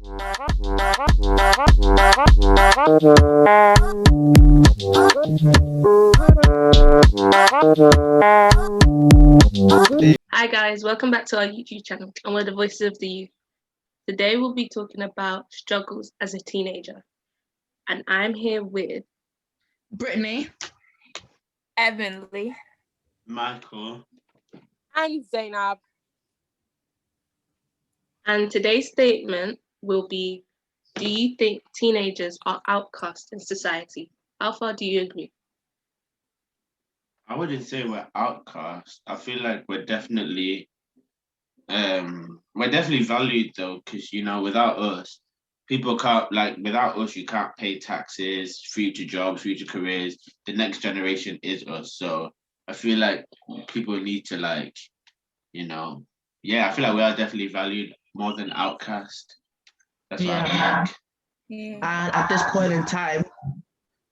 Hi guys, welcome back to our YouTube channel, and we're the voices of the youth. Today we'll be talking about struggles as a teenager, and I'm here with Brittany, Evanly, Michael, and Zainab. And today's statement will be, do you think teenagers are outcast in society? How far do you agree? I wouldn't say we're outcast. I feel like we're definitely valued though, because without us, people can't without us you can't pay taxes, future jobs, future careers. The next generation is us. So I feel like people need to I feel like we are definitely valued more than outcast. That's what I think. and at this point in time,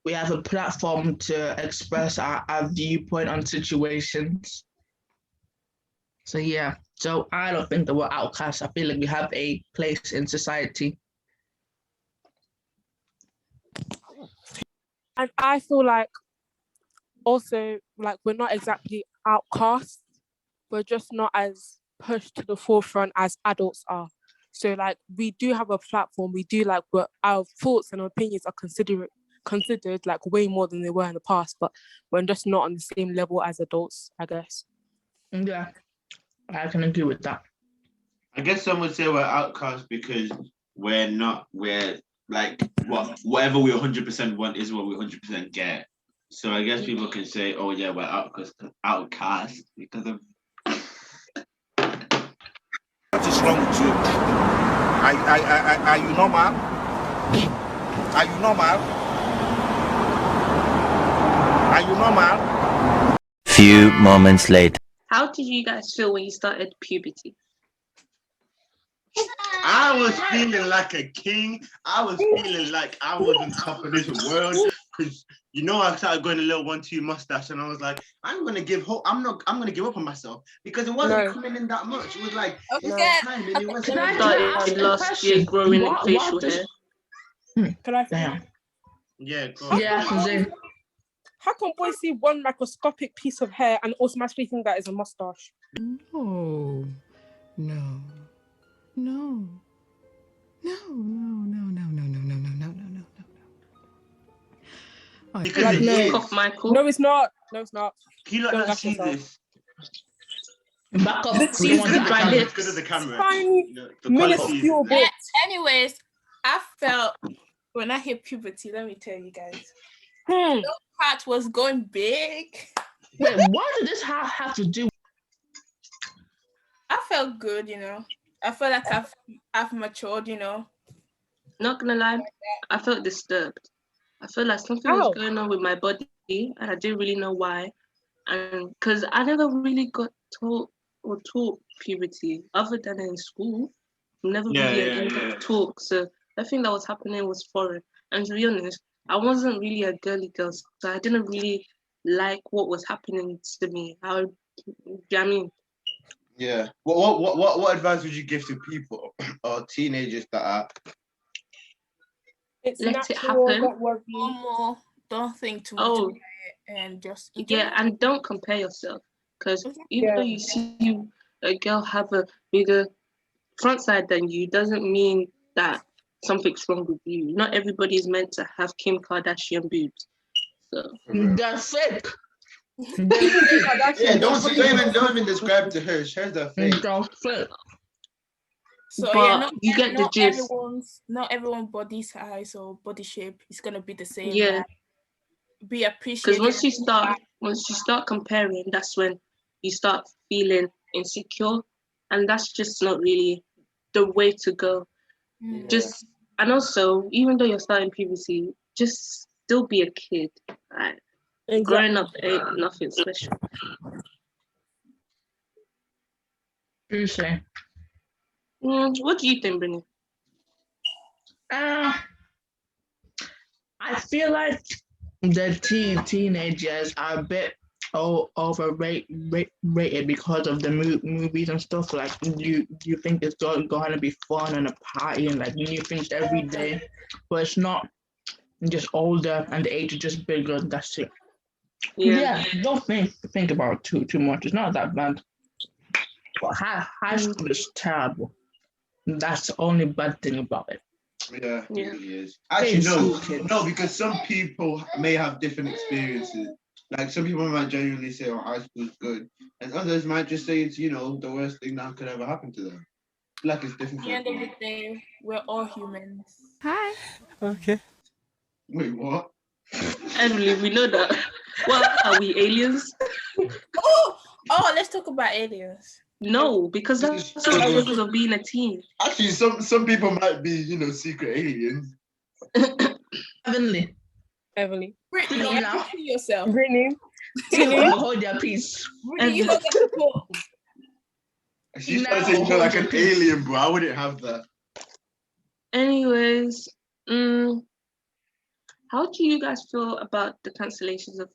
we have a platform to express our viewpoint on situations. So yeah, so I don't think that we're outcasts. I feel like we have a place in society. And I feel like also like we're not exactly outcasts, we're just not as pushed to the forefront as adults are. So like we do have a platform, we do our thoughts and opinions are considered like way more than they were in the past, but we're just not on the same level as adults, I guess. Yeah, I can agree with that. I guess some would say we're outcasts because we're like whatever we 100% want is what we 100% get. So I guess people can say, oh yeah, we're outcast because of. What is wrong with you? Are you normal? Are you normal? Are you normal? Few moments later. How did you guys feel when you started puberty? I was feeling like a king. I was feeling like I was on top of this world because I started going a little 1-2 mustache, and I was like, I'm gonna give up on myself because it wasn't coming in that much. It was like time, and it wasn't. I started last year growing facial hair. Can I? Damn. Yeah, go on. Yeah, How can boys see one microscopic piece of hair and automatically think that is a mustache? No. Because it is. Cough, Michael. No, it's not. No, it's not. Can you not see this? back up. Let's We see don't want the that dry camera. lips. Good at the camera. Tiny, The quality. minuscule bit. Anyways, I felt when I hit puberty, let me tell you guys, Hmm. the part was going big. Wait, what did this have to do? I felt good, I felt like I've matured, Not gonna lie, I felt disturbed. I felt like something was going on with my body, and I didn't really know why. And because I never really got taught puberty other than in school, never really had in-depth talk. So everything that was happening was foreign. And to be honest, I wasn't really a girly girl, so I didn't really like what was happening to me. Do you know what I mean? Yeah. What advice would you give to people or teenagers that are? It's Let it natural, happen. don't worry. Normal, don't think too much about it and just enjoy it. And don't compare yourself, because even though you see a girl have a bigger front side than you, doesn't mean that something's wrong with you. Not everybody is meant to have Kim Kardashian boobs. So That's fake. Yeah, don't even describe to her. Hers are fake. That's fake. So but you get the gist. Not everyone's body size or body shape is gonna be the same. Yeah. Like, be appreciated. Because once you start comparing, that's when you start feeling insecure, and that's just not really the way to go. And also, even though you're starting puberty, just still be a kid. Right? Exactly. Growing up ain't nothing special. Seriously. What do you think, Brittany? I feel like the teenagers are a bit overrated because of the movies and stuff. Like you think it's going to be fun and a party and like new things every day, but it's not. You're just older and the age is just bigger. That's it. Yeah, don't think about it too much. It's not that bad. But high school is terrible. That's the only bad thing about it. Yeah, it Yeah. really is. Actually, no, because some people may have different experiences. Like some people might genuinely say, "Oh, high school is good," and others might just say it's the worst thing that could ever happen to them. Like it's different. At the end of the day, we're all humans. Hi. Okay. Wait, what? Emily, we know that. What are we, aliens? Oh, let's talk about aliens. No, because that's the purpose of being a teen. Actually, some people might be, secret aliens. Heavenly. Evelyn. Brittany, No, you no. have to see yourself. Brittany. Hold your peace. Brittany, you don't get to talk. She's trying to say you're like an alien, bro. I wouldn't have that. Anyways, how do you guys feel about the cancellations of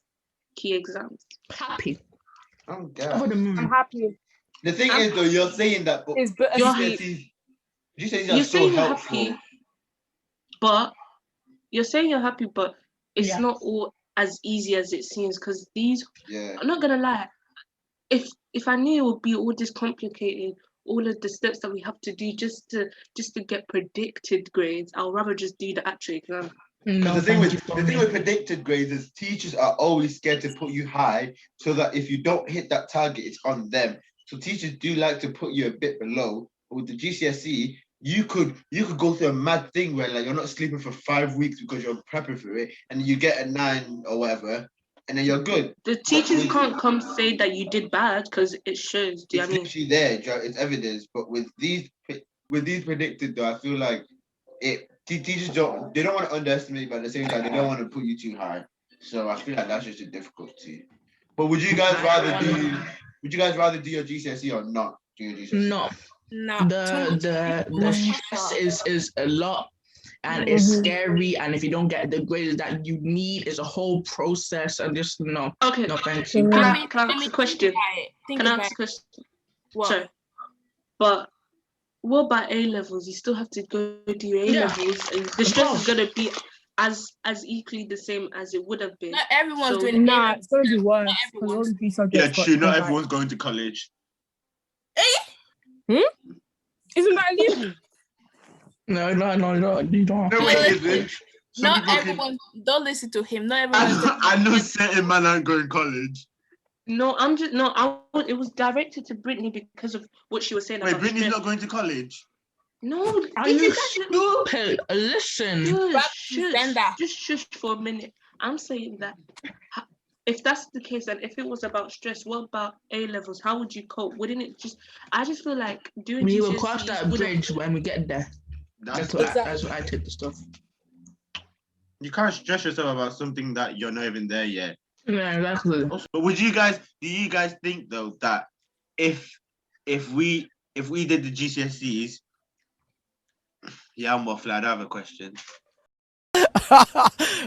key exams? Happy. Oh Over god. the moon. I'm happy. The thing is, though, you're saying that, but It's better. GCSEs, you say these are You're so saying you're helpful. happy, but you're saying you're happy, but it's Yeah. not all as easy as it seems. Because these, Yeah. I'm not gonna lie, if I knew it would be all this complicated, all of the steps that we have to do just to get predicted grades, I'll rather just do the actual exam. No, The thing thank you for me. with predicted grades is teachers are always scared to put you high, so that if you don't hit that target, it's on them. So teachers do like to put you a bit below. But with the GCSE, you could go through a mad thing where like you're not sleeping for 5 weeks because you're prepping for it, and you get a 9 or whatever, and then you're good. The teachers can't come say that you did bad because it shows. Do you know It's what I mean? literally there, it's evidence. But with these predicted, though, I feel like teachers don't want to underestimate, but at the same time they don't want to put you too high. So I feel like that's just a difficulty. But would you guys rather do your GCSE or not do your GCSE? No. No. The stress is a lot and it's scary, and if you don't get the grades that you need, it's a whole process, and just no. Okay. No, thank you. Can I ask a question? Think Can I about ask a question? what? Sorry. But what about A levels? You still have to go do your A levels, and the stress is gonna be as equally the same as it would have been. Not everyone's So- doing Nah, A-levels. it's going to be worse. Not Because everyone's- all these Yeah, subjects. true. Not everyone's going to college. Isn't that illegal? No, you don't. No, it isn't. Some Not people can- everyone. Don't listen to him. Not everyone. I know certain men aren't going to college. No, it was directed to Brittany because of what she was saying Wait, about Brittany's stress. not going to college? No, Are you stupid? Listen. Just shush for a minute. I'm saying that if that's the case, and if it was about stress, what about A levels? How would you cope? Wouldn't it just? I just feel like doing. We will GCSEs cross that bridge when we get there. That's what I take the stuff. You can't stress yourself about something that you're not even there yet. Yeah, exactly. But do you guys think though that if we did the GCSEs, yeah, I'm waffling. I don't have a question.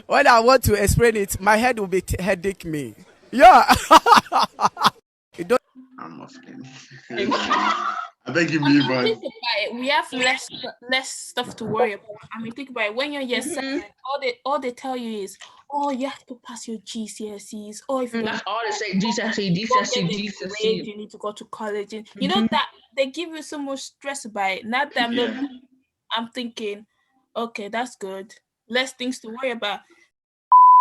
When I want to explain it, my head will be headache me. Yeah. I'm waffling. I beg you, me, man. Think about it. We have less stuff to worry about. I mean, think about it. When you're in year 7, all they tell you is, oh, you have to pass your GCSEs. Oh, if you That's all they say. don't get the GCSE. grade, you need to go to college. And you know that they give you so much stress about it. Not that I'm thinking, okay, that's good. Less things to worry about.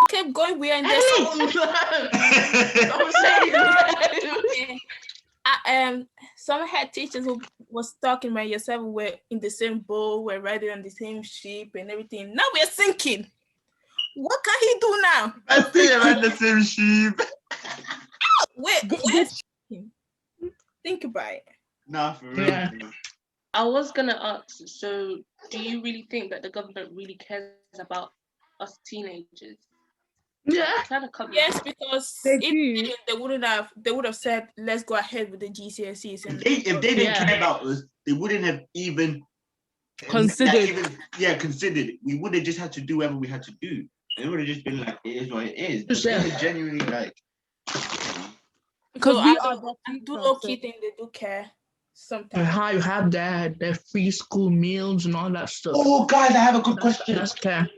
Keep going. We are in this. Don't say that. Some head teachers who was talking about year 7 were in the same boat, we're riding on the same ship and everything. Now we're sinking. What can he do now? I still am the same sheep. Wait. Think about it. Nah, for real. Yeah. I was gonna ask. So, do you really think that the government really cares about us teenagers? Yeah. Kind of cover. Yes, because They if they would have said, let's go ahead with the GCSEs. And If they didn't care about us, they wouldn't have even Considered. considered. We would have just had to do whatever we had to do. And it would have just been like, it is what it is. But Yeah. they were genuinely like, Because So we I are do, the I do future, low so- key think they do care And sometimes. how you have their free school meals and all that stuff. Oh, guys, I have a good That's, question. that's care.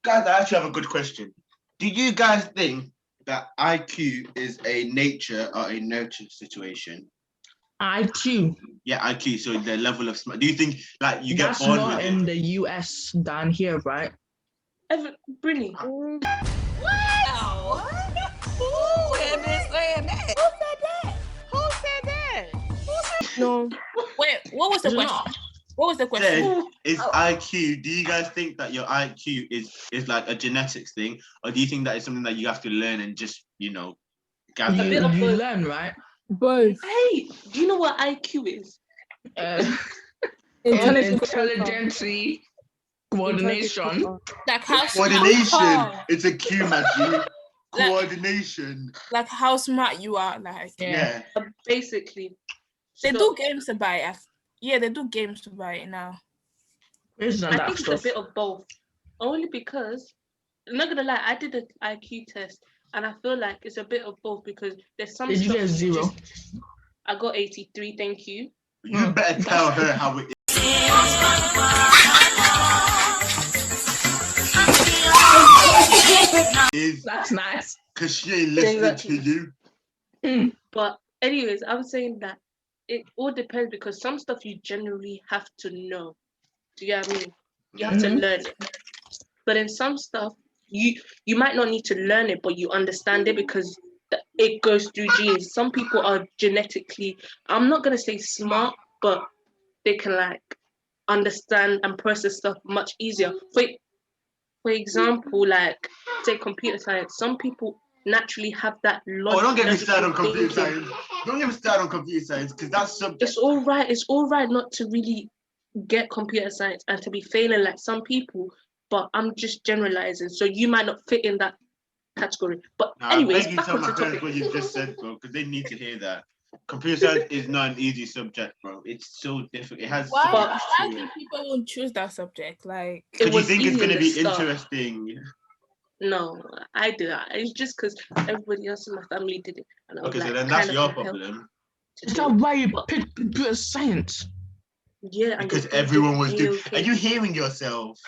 Guys, I actually have a good question. Do you guys think that IQ is a nature or a nurture situation? IQ. Yeah, IQ. So the level of smart. Do you think like you get That's born not with in it? the US down here, right? Brilliant. Mm. No. Wait, what was the Is it question? not? What was the question? Then is IQ? Do you guys think that your IQ is like a genetics thing, or do you think that it's something that you have to learn and just gather? bit of You both. learn, right? Both. Hey, do you know what IQ is? Intelligence. Intelligence, coordination. Like how Coordination. It's a Q, man. Like- Coordination. like how smart you are. Like Yeah. Basically. they So, do games about it. Yeah, they do games about it now. Isn't I that think stuff? it's a bit of both. Only because, I'm not gonna lie, I did an IQ test and I feel like it's a bit of both because there's some Did you stuff get zero? I got 83, thank you. You better tell her how it is. That's nice. Because she ain't listening to you. But anyways, I'm saying that it all depends because some stuff you generally have to know. Do you get what I mean? You have to learn it. But in some stuff, you might not need to learn it, but you understand it because it goes through genes. Some people are genetically, I'm not gonna say smart, but they can like understand and process stuff much easier. For example, like say computer science, some people naturally have that Oh, don't get me started on logical computer thinking. science. Don't get me started on computer science because that's subject. It's all right not to really get computer science and to be failing like some people, but I'm just generalizing, so you might not fit in that category. But anyways, back tell onto my the parents topic. what you just said, bro, because they need to hear that. Computer science is not an easy subject, bro. It's so difficult. It has so Why much to do it. people won't choose that subject? Like Because you was think it's easy going to in be the start. interesting. No, I do that. It's just because everybody else in my family did it, and I was Okay, like, so then that's kind of your compelled problem. to Is do that it. why you But picked computer science? yeah, and Because they all did everyone was doing. A-okay. Are you hearing yourself?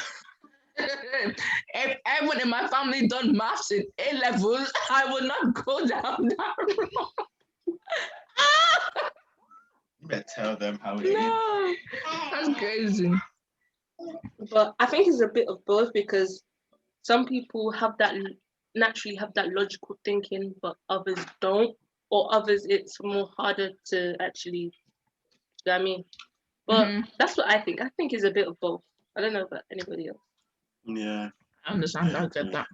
If everyone in my family done maths in A levels, I would not go down that road. You better tell them how it is. No, that's crazy. But I think it's a bit of both because some people have that naturally have that logical thinking, but others don't, or others it's more harder to actually. You know what I mean? But that's what I think. I think it's a bit of both. I don't know about anybody else. Yeah. I understand. I get that.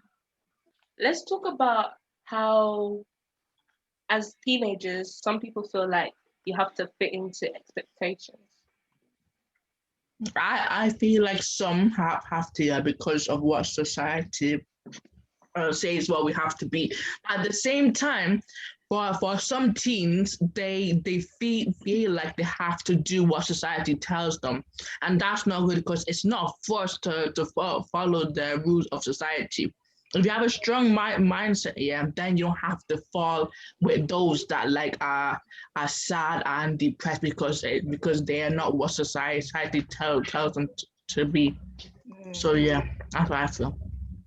Let's talk about how, as teenagers, some people feel like you have to fit into expectations. I feel like some have to, yeah, because of what society says what we have to be. At the same time, for some teens, they feel like they have to do what society tells them, and that's not good because it's not forced to follow the rules of society. If you have a strong mindset, yeah, then you don't have to fall with those that like are sad and depressed because they are not what society tells them to be. So yeah, that's what I feel.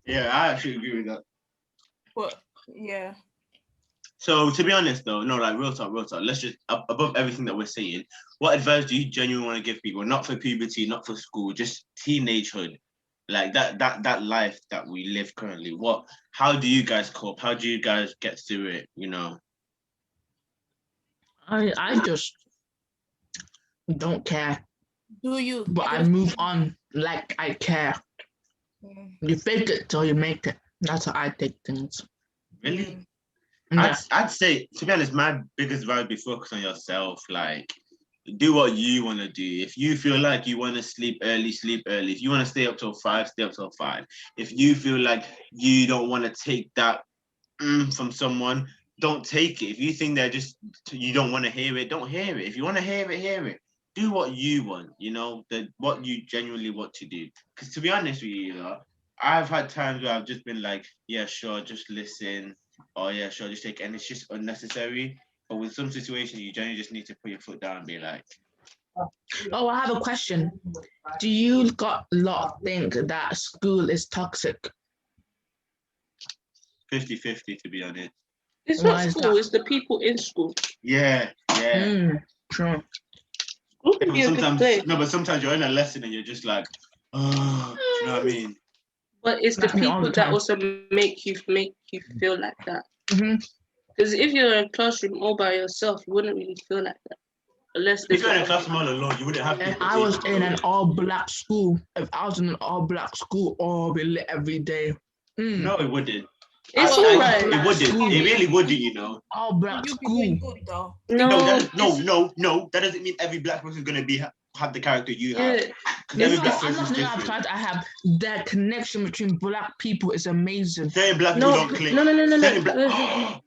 Yeah, I actually agree with that. but yeah. So to be honest though, no, like real talk. Let's just above everything that we're saying, what advice do you genuinely want to give people? Not for puberty, not for school, just teenagehood, like that life that we live currently. How do you guys cope? How do you guys get through it? I just don't care, Do you? but I move on like I care. You fake it till you make it. That's how I take things. Really? Yeah. I'd say, to be honest, my biggest advice would be focus on yourself. Like, do what you want to do. If you feel like you want to sleep early, sleep early. If you want to stay up till 5, stay up till 5. If you feel like you don't want to take that from someone, don't take it. If you think you don't want to hear it, don't hear it. If you want to hear it, hear it. Do what you want, what you genuinely want to do. Because to be honest with you, I've had times where I've just been like, yeah, sure, just listen. Oh yeah, sure, just take it. And it's just unnecessary. But with some situations, you generally just need to put your foot down and be like, Oh, I have a question. Do you lot think that school is toxic? 50-50, to be honest. It's Why not is school, that? it's the people in school. Yeah. True. School can be a good place. But sometimes you're in a lesson and you're just like, oh, you know what I mean? But it's the That's me all people the that time. also make you feel like that. Mm-hmm. Because if you're in a classroom all by yourself, you wouldn't really feel like that. Unless If you're in a classroom all alone, you wouldn't have If people. I was in an all-black school, oh, be lit every day. No, it wouldn't. It's alright. It wouldn't. It really wouldn't, you know. All-black You be school. doing good though. No. That doesn't mean every black person is gonna have the character you have. Yeah. Every black I'm person is not different. I have that connection between black people is amazing. Certain black people don't click. No. Certain black,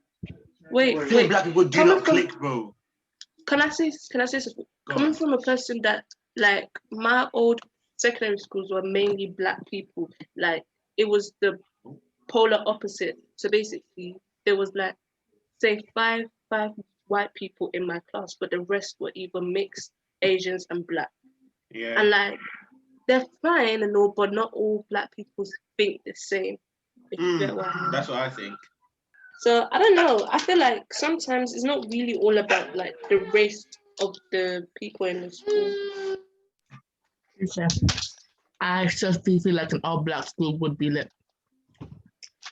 Wait. black people do not click, bro. Can I say something? Coming from a person that, like, my old secondary schools were mainly black people. Like, it was the polar opposite. So basically, there was like, say, five white people in my class, but the rest were either mixed Asians and black. Yeah. And like, they're fine and all, but not all black people think the same. If you get what I mean. That's what I think. So I don't know. I feel like sometimes it's not really all about like the race of the people in the school. I just feel like an all-black school would be lit.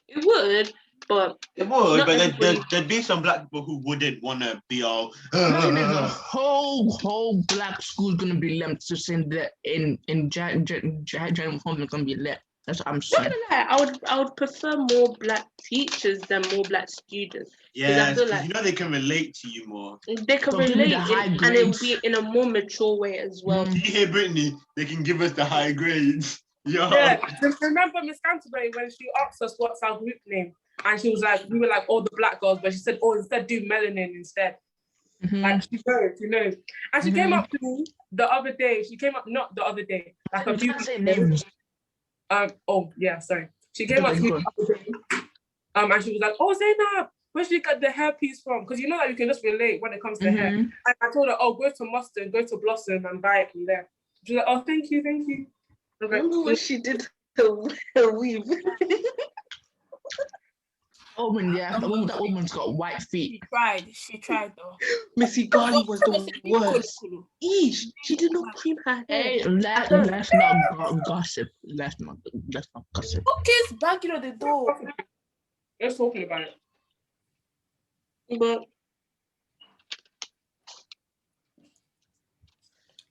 It would, but there'd be some black people who wouldn't want to be all. The whole black school is gonna be lit. Just saying that in general form, it's gonna be lit. That's what I'm saying. I would prefer more black teachers than more black students. Yeah, I feel like you know they can relate to you more. they can relate, and it will be in a more mature way as well. Do you hear Brittany? They can give us the high grades. Yeah, remember Miss Canterbury when she asked us what's our group name, and she was like, we were like all the black girls, but she said, oh, instead do melanin instead. Like she knows. And she came up to me the other day. Not the other day, like a few names. She came up to me the other day, and she was like, oh, Zainab, where should you get the hairpiece from? Because you know that you can just relate when it comes to hair. And I told her, oh, go to Mustard, go to Blossom and buy it from there. She was like, oh, thank you. I remember when she did her weave. Oh, yeah, that woman's got white feet. She tried though. Missy Garley was the worst. She did not cream her hair. Hey, let's not gossip. Let's not gossip. Who cares banging on the door? Let's talk about it. But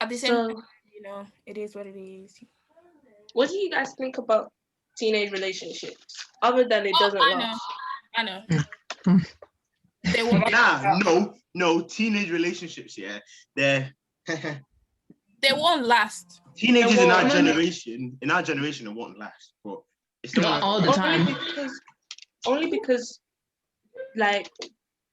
at the same time, you know, it is what it is. What do you guys think about teenage relationships? Other than it doesn't last. I know. They won't. No. Teenage relationships, yeah, they won't last. Teenagers in our generation, it won't last. But it's not all the time. Only because, like,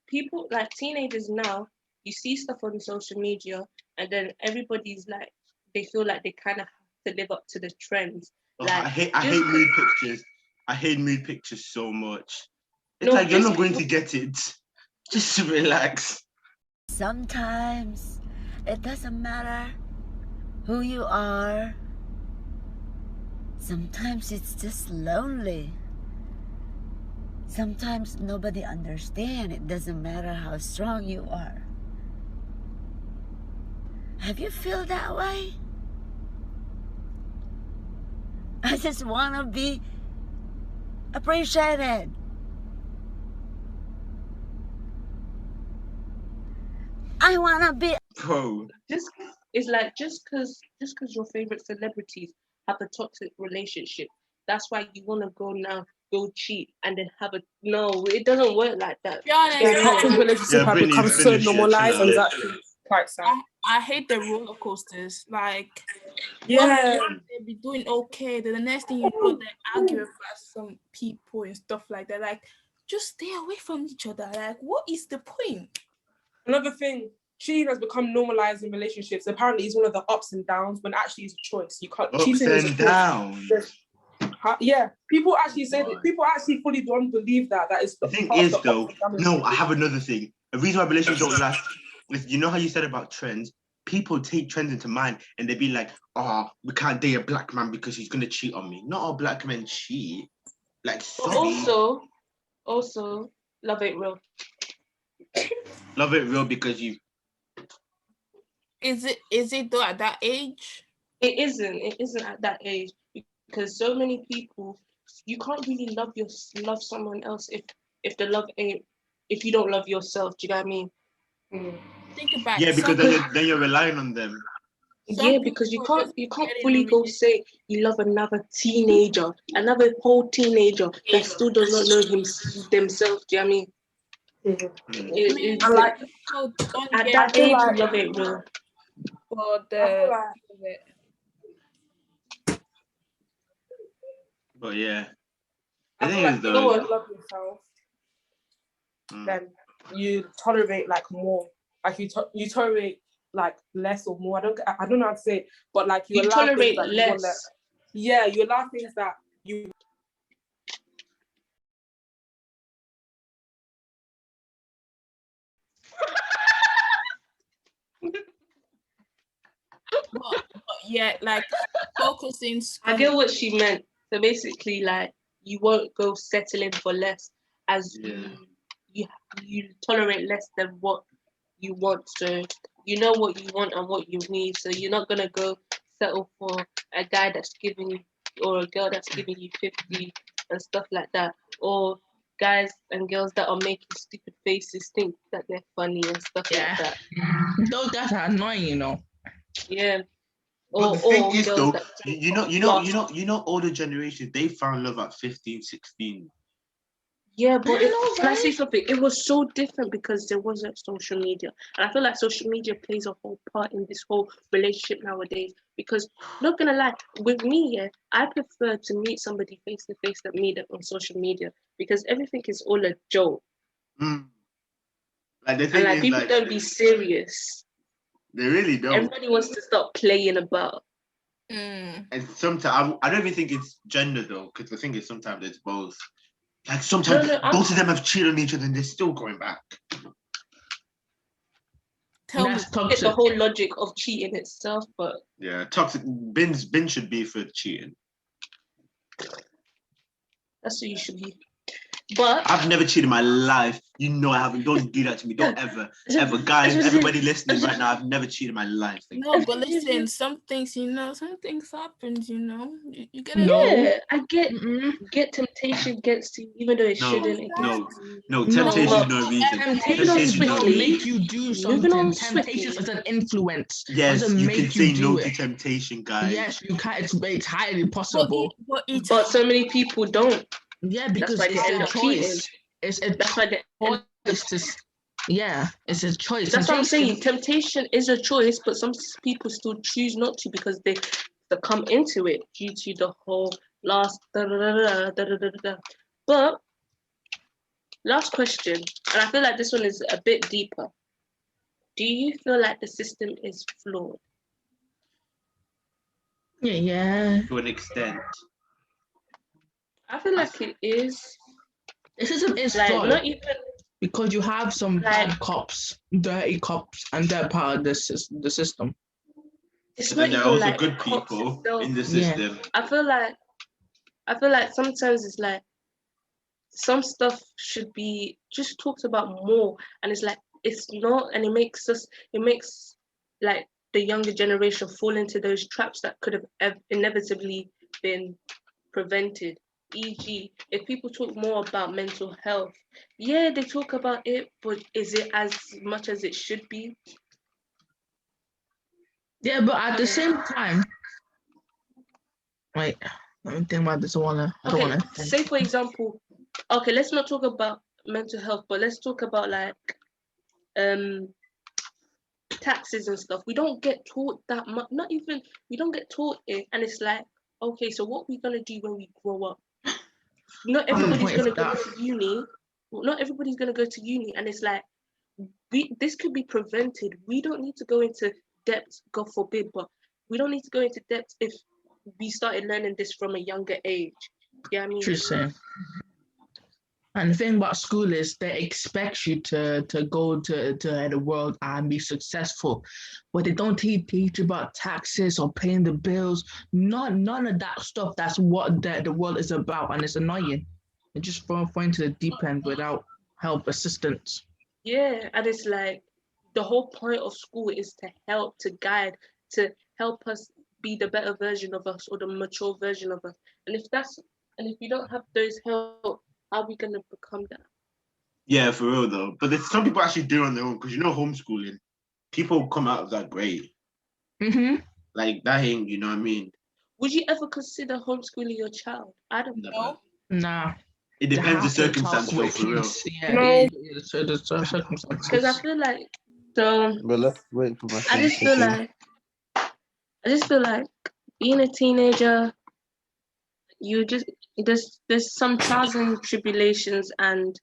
people like teenagers now, you see stuff on social media, and then everybody's like, they feel like they kind of have to live up to the trends. Like, I hate mood pictures. I hate mood pictures so much. It's like you're not going to get it. Just relax. Sometimes it doesn't matter who you are. Sometimes it's just lonely. Sometimes nobody understands. It doesn't matter how strong you are. Have you feel that way? I just want to be appreciated. I want to be. Bro. It's like just because your favorite celebrities have a toxic relationship, that's why you want to go cheat and then have no, it doesn't work like that. Toxic relationship have become so normalized, and it's actually quite sad. I hate the roller coasters. Like, yeah, they'll be doing okay. Then the next thing you know, they're arguing about some people and stuff like that. Like, just stay away from each other. Like, what is the point? Another thing, cheating has become normalized in relationships. Apparently, it's one of the ups and downs, when actually it's a choice. You can't. Cheating is a choice. Downs. Yeah, people actually say that. People actually fully don't believe that. That is the thing is though. No, I have another thing. the reason why relationships don't last is, you know how you said about trends? People take trends into mind and they be like, oh, we can't date a black man because he's gonna cheat on me. Not all black men cheat. Like, But also, love it real. love it real because you. Is it though at that age? It isn't at that age, because so many people, you can't really love someone else if the love ain't, if you don't love yourself. Do you know what I mean? Think about Yeah, because some then you're relying on them. Yeah, because you people can't just fully get in a go say you love another whole teenager that still does not know themselves. Do you know what I mean? I Like, so don't at get that age, love it real. for the But yeah, I the feel thing like is if you though, don't love yourself, then you tolerate like more. Like you tolerate like less or more. I don't know how to say it, but like you allow things tolerate that you want to. less. Yeah, you allow things that you. but yeah, like focusing. I get what she meant. So basically, like, you won't go settling for less, as you tolerate less than what you want. So you know what you want and what you need. So you're not gonna go settle for a guy that's giving you, or a girl that's giving you 50 and stuff like that, or guys and girls that are making stupid faces think that they're funny and stuff like that. Those guys are annoying, you know. Yeah. But the thing is girls though, that you know, older generations, they found love at 15, 16. Yeah, but can I say something? It was so different because there wasn't social media. And I feel like social media plays a whole part in this whole relationship nowadays. Because, not gonna lie, with me, yeah, I prefer to meet somebody face to face than meet them on social media, because everything is all a joke. Like, the thing And like, is, people like, don't be serious. they really don't. Everybody wants to stop playing about. And sometimes I don't even think it's gender though, because the thing is sometimes it's both. Like, sometimes both of them have cheated on each other and they're still going back. That's toxic. It's the whole logic of cheating itself, but yeah, toxic. Bin should be for cheating. That's what you should be. But I've never cheated in my life. You know I haven't. Don't do that to me. Don't ever. Guys, everybody listening right now, I've never cheated in my life. No, but listen, some things happens, You get it. Yeah, I get temptation gets you, even though it shouldn't. No, temptation is no reason. Temptation don't make you do something. Temptation is an influence. Yes, doesn't you make can say no do to it. temptation, guys. Yes, you can. It's highly possible. But so many people don't. Yeah, because that's why it's they end a up cheating. choice. It's a That's why it's a choice. That's what I'm saying. Temptation is a choice, but some people still choose not to because they come into it due to the whole last But last question, and I feel like this one is a bit deeper. Do you feel like the system is flawed? Yeah. To an extent. I feel like it is. The system is like flawed. not even because you have some bad cops, dirty cops, and they're part of the system. It's but not then there are even also like good people in the system. Yeah. I feel like sometimes it's like some stuff should be just talked about more, and it's like it's not, and it makes like the younger generation fall into those traps that could have inevitably been prevented. E.g., if people talk more about mental health, yeah, they talk about it, but is it as much as it should be? Yeah, but at the same time, wait, let me think about this. I don't wanna think. Say for example, okay, let's not talk about mental health, but let's talk about like taxes and stuff. We don't get taught that much. Not even we don't get taught it, and it's like, okay, so what we gonna do when we grow up? Not everybody's gonna go to uni. Not everybody's gonna go to uni, and it's like this could be prevented. We don't need to go into debt, God forbid, but we don't need to go into debt if we started learning this from a younger age. Yeah, I mean, True saying. And the thing about school is they expect you to go to the world and be successful, but they don't teach you about taxes or paying the bills. None of that stuff. That's what the world is about, and it's annoying. They just throw into the deep end without help, assistance. Yeah, and it's like the whole point of school is to help, to guide, to help us be the better version of us or the mature version of us. And if we don't have those help, how are we gonna become that? Yeah, for real though. But there's some people actually do it on their own because homeschooling, people come out of that great. Mm-hmm. Like that ain't, you know what I mean? Would you ever consider homeschooling your child? I don't know. Nah. It depends the circumstance though, for real. Yeah, the circumstances. Because I feel like so. But let's wait for my I just feel like being a teenager, there's some trials and tribulations, and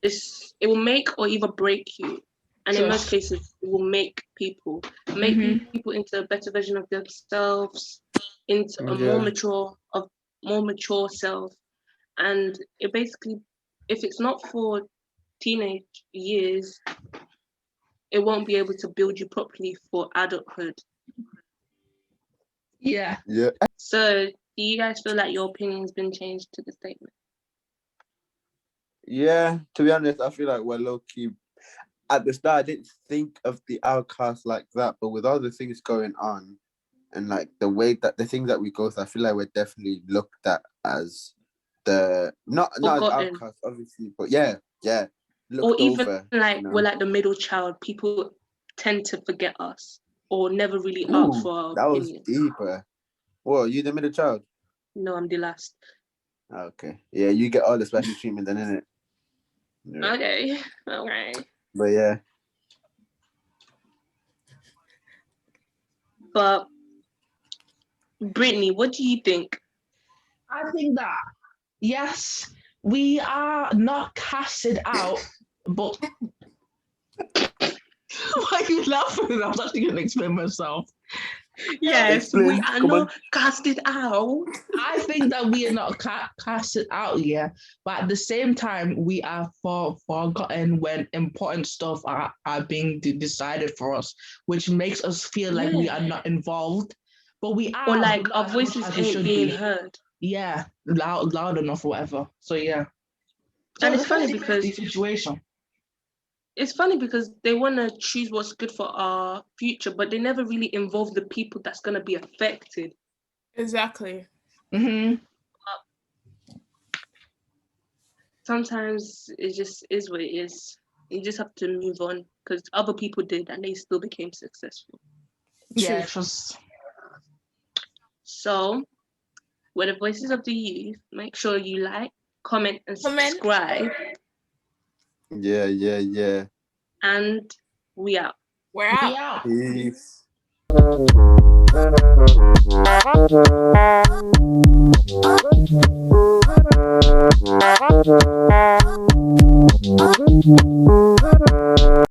it will make or either break you, and in most cases it will make people into a better version of themselves, into a more mature self. And it basically, if it's not for teenage years, it won't be able to build you properly for adulthood. Yeah. So do you guys feel like your opinion's been changed to the statement? Yeah, to be honest, I feel like we're low key. At the start, I didn't think of the outcast like that, but with all the things going on and like the things that we go through, I feel like we're definitely looked at as the not as outcast, obviously, but yeah, or even over, like we're like the middle child. People tend to forget us or never really ask for our that opinion. was deeper. What, are you the middle child? No, I'm the last. Okay, yeah, you get all the special treatment then, innit? Yeah. Okay. But yeah. But Brittany, what do you think? I think that yes, we are not casted out, but why are you laughing? I was actually going to explain myself. Yes, we are not casted out. I think that we are not casted out, yeah. But at the same time, we are forgotten when important stuff are being decided for us, which makes us feel like we are not involved. But we are. Or like our voices ain't being heard. Yeah, loud enough or whatever. So yeah. And it's funny because the situation. It's funny because they want to choose what's good for our future, but they never really involve the people that's going to be affected. Exactly. Mm-hmm. Sometimes it just is what it is. You just have to move on because other people did and they still became successful. Yeah, it was. So, we're the voices of the youth. Make sure you like, comment, and subscribe. Yeah. And we out. We're out. Peace. Peace.